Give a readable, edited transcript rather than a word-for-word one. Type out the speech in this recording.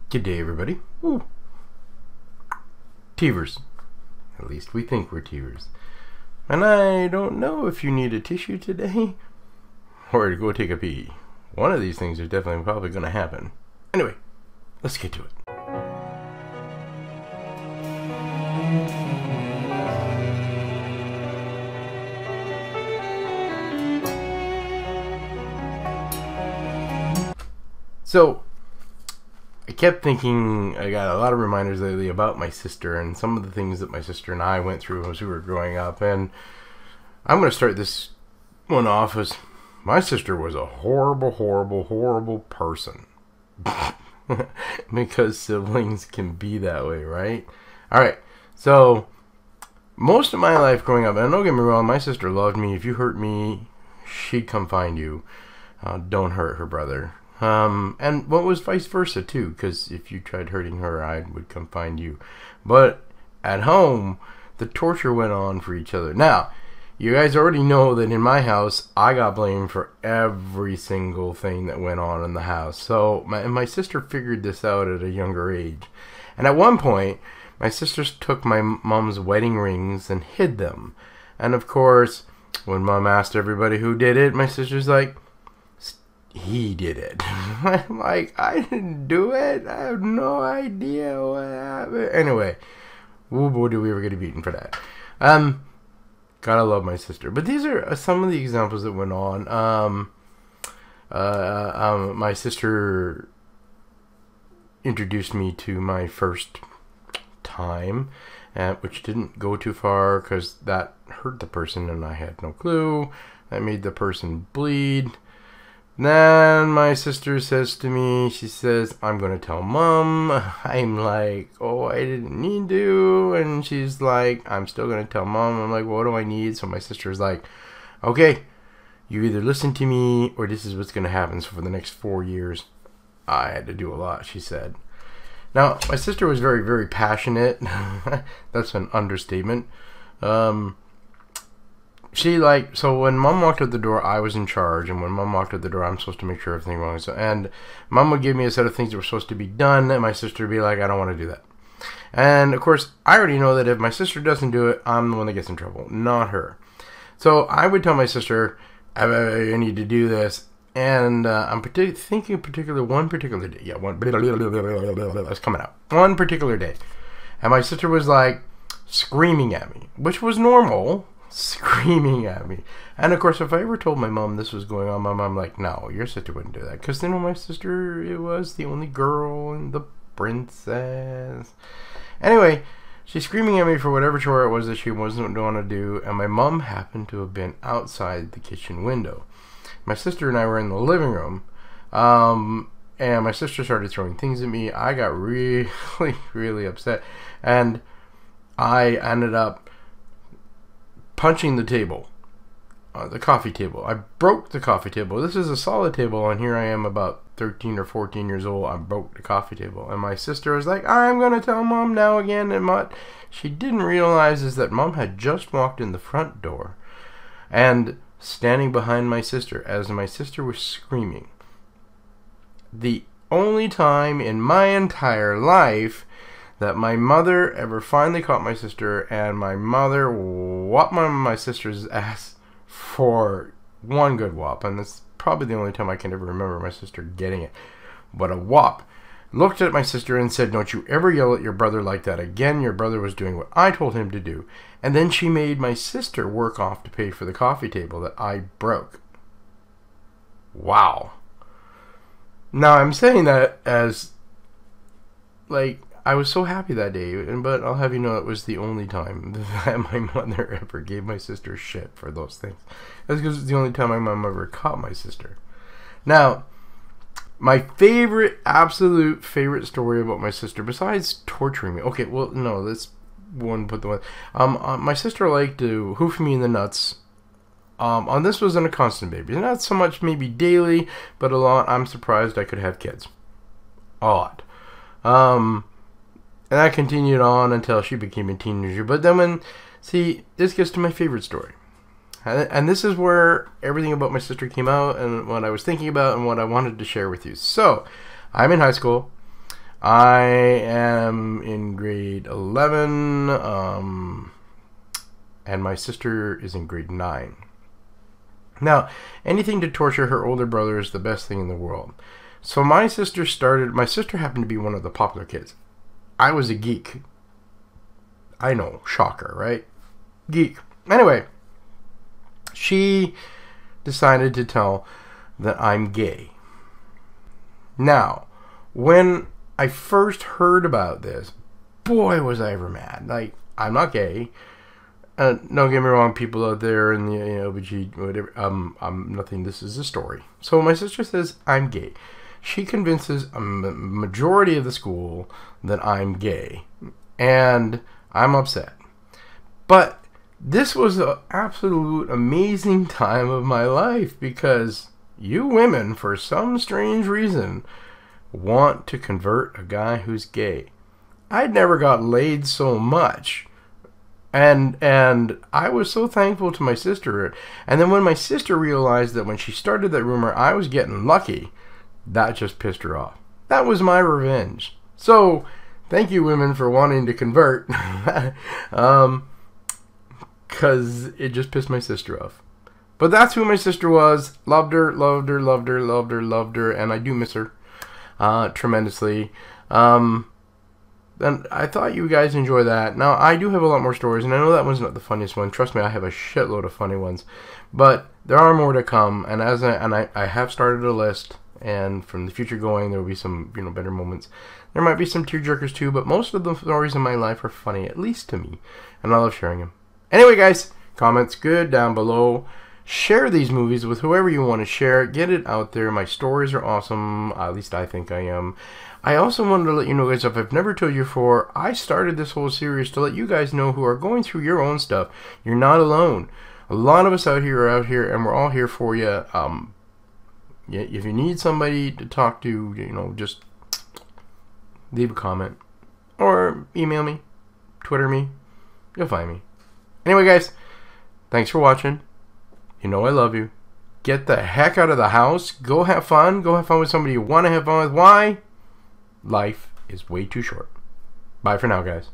Good day, everybody. Ooh. Teverz. At least we think we're Teverz. And I don't know if you need a tissue today or to go take a pee. One of these things is definitely probably going to happen. Anyway, let's get to it. So, I kept thinking, I got a lot of reminders lately about my sister and some of the things that my sister and I went through as we were growing up. And I'm going to start this one off as my sister was a horrible, horrible, horrible person. Because siblings can be that way, right? Alright, so most of my life growing up, and don't get me wrong, my sister loved me. If you hurt me, she'd come find you. Don't hurt her brother. And what was vice versa too, because if you tried hurting her, I would come find you. But at home, the torture went on for each other. Now, you guys already know that in my house, I got blamed for every single thing that went on in the house. So my sister figured this out at a younger age. And at one point, my sisters took my mom's wedding rings and hid them. And of course, when Mom asked everybody who did it, my sister's like, he did it. I'm like, I didn't do it. I have no idea what happened. Anyway, woo boy, do we ever get beaten for that. Gotta love my sister. But these are some of the examples that went on. My sister introduced me to my first time, which didn't go too far because that hurt the person and I had no clue. That made the person bleed. Then my sister says to me, she says, I'm going to tell Mom. I'm like, oh, I didn't need to. And she's like, I'm still going to tell Mom. I'm like, what do I need? So my sister's like, okay, you either listen to me or this is what's going to happen. So for the next 4 years, I had to do a lot, she said. Now, my sister was very, very passionate. That's an understatement. So when Mom walked out the door, I was in charge, and when Mom walked out the door, I'm supposed to make sure everything was wrong. And Mom would give me a set of things that were supposed to be done, and my sister would be like, I don't want to do that. And of course, I already know that if my sister doesn't do it, I'm the one that gets in trouble, not her. So I would tell my sister, I need to do this, and I'm thinking particularly one particular day. Yeah, that's coming out. One particular day. And my sister was like screaming at me, which was normal. Screaming at me. And of course, if I ever told my mom this was going on, my mom like, no, your sister wouldn't do that, because my sister, it was the only girl and the princess. Anyway, she's screaming at me for whatever chore it was that she wasn't going to do, and my mom happened to have been outside the kitchen window. My sister and I were in the living room, and my sister started throwing things at me. I got really, really upset, and I ended up punching the table, the coffee table. I broke the coffee table. This is a solid table, and here I am about 13 or 14 years old. I broke the coffee table, and my sister was like, I'm going to tell Mom now again. And what she didn't realize is that Mom had just walked in the front door and standing behind my sister as my sister was screaming. The only time in my entire life that my mother ever finally caught my sister, and my mother whopped my sister's ass for one good whop, and that's probably the only time I can ever remember my sister getting it. But a whop. Looked at my sister and said, don't you ever yell at your brother like that again. Your brother was doing what I told him to do. And then she made my sister work off to pay for the coffee table that I broke. Wow. Now I'm saying that as, like, I was so happy that day, but I'll have you know it was the only time that my mother ever gave my sister shit for those things. That's because it's the only time my mom ever caught my sister. Now, my absolute favorite story about my sister, besides torturing me. Okay, well, no, let's put the one. My sister liked to hoof me in the nuts. And this wasn't a constant baby. Not so much maybe daily, but a lot. I'm surprised I could have kids. A lot. And that continued on until she became a teenager. But then this gets to my favorite story. And this is where everything about my sister came out and what I was thinking about and what I wanted to share with you. So, I'm in high school. I am in grade 11, and my sister is in grade 9. Now, anything to torture her older brother is the best thing in the world. So my sister happened to be one of the popular kids. I was a geek. I know, shocker, right? Geek. Anyway, she decided to tell that I'm gay. Now, when I first heard about this, boy, was I ever mad. Like, I'm not gay. Don't get me wrong, people out there in the OBG, whatever, I'm nothing. This is a story. So my sister says I'm gay. She convinces a majority of the school that I'm gay, and I'm upset. But this was an absolute amazing time of my life, because you women, for some strange reason, want to convert a guy who's gay. I'd never got laid so much. And I was so thankful to my sister. And then when my sister realized that when she started that rumor I was getting lucky, that just pissed her off. That was my revenge. So, thank you women for wanting to convert. Because it just pissed my sister off. But that's who my sister was. Loved her, loved her, loved her, loved her, loved her. And I do miss her tremendously. And I thought you guys enjoy that. Now, I do have a lot more stories, and I know that one's not the funniest one. Trust me, I have a shitload of funny ones. But there are more to come, and I have started a list, and from the future going, there will be some, better moments. There might be some tearjerkers too, but most of the stories in my life are funny, at least to me, and I love sharing them. Anyway, guys, comments good down below. Share these movies with whoever you want to share. Get it out there. My stories are awesome. At least I think I am. I also wanted to let you know, guys, if I've never told you before, I started this whole series to let you guys know who are going through your own stuff. You're not alone. A lot of us out here are out here, and we're all here for you. If you need somebody to talk to, just leave a comment. Or email me. Twitter me. You'll find me. Anyway, guys, thanks for watching. You know I love you. Get the heck out of the house. Go have fun. Go have fun with somebody you want to have fun with. Why? Life is way too short. Bye for now, guys.